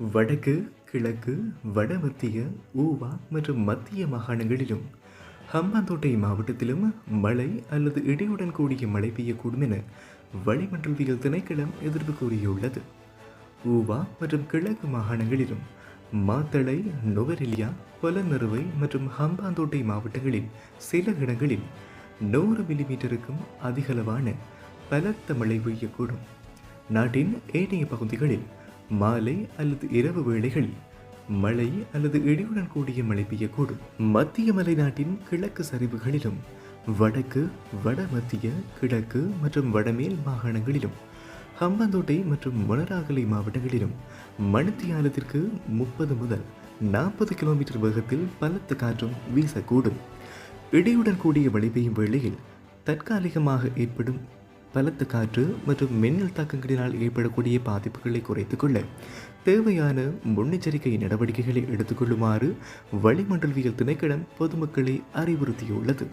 வடக்கு, கிழக்கு, வடமத்திய, ஊவா மற்றும் மத்திய மாகாணங்களிலும் ஹம்பாந்தோட்டை மாவட்டத்திலும் மழை அல்லது இடியுடன் கூடிய மழை பெய்யக்கூடும் என வளிமண்டலவியல் திணைக்களம் எதிர்ப்பு கூறியுள்ளது. ஊவா மற்றும் கிழக்கு மாகாணங்களிலும் மாத்தளை, நுவரெலியா, பொலன்னறுவை மற்றும் ஹம்பாந்தோட்டை மாவட்டங்களில் சில இடங்களில் 100 மில்லிமீட்டருக்கும் அதிகளவான பலத்த மழை பெய்யக்கூடும். நாட்டின் ஏனைய பகுதிகளில் மாலை அல்லது இரவு வேளைகளில் மழை அல்லது இடியுடன் கூடிய மழை பெய்யக்கூடும். மத்திய மலைநாட்டின் கிழக்கு சரிவுகளிலும் வடக்கு, வடமத்திய, கிழக்கு மற்றும் வடமேல் மாகாணங்களிலும் ஹம்பாந்தோட்டை மற்றும் மொனராகலை மாவட்டங்களிலும் மணித்தியாலத்திற்கு 30 முதல் 40 கிலோமீட்டர் வேகத்தில் பலத்த காற்றும் வீசக்கூடும். இடியுடன் கூடிய மழை பெய்யும் வேளையில் தற்காலிகமாக ஏற்படும் பலத்த காற்று மற்றும் மின்னல் தாக்கங்களினால் ஏற்படக்கூடிய பாதிப்புகளை குறைத்துக் கொள்ள தேவையான முன்னெச்சரிக்கை நடவடிக்கைகளை எடுத்துக்கொள்ளுமாறு வளிமண்டலவியல் திணைக்களம் பொதுமக்களை அறிவுறுத்தியுள்ளது.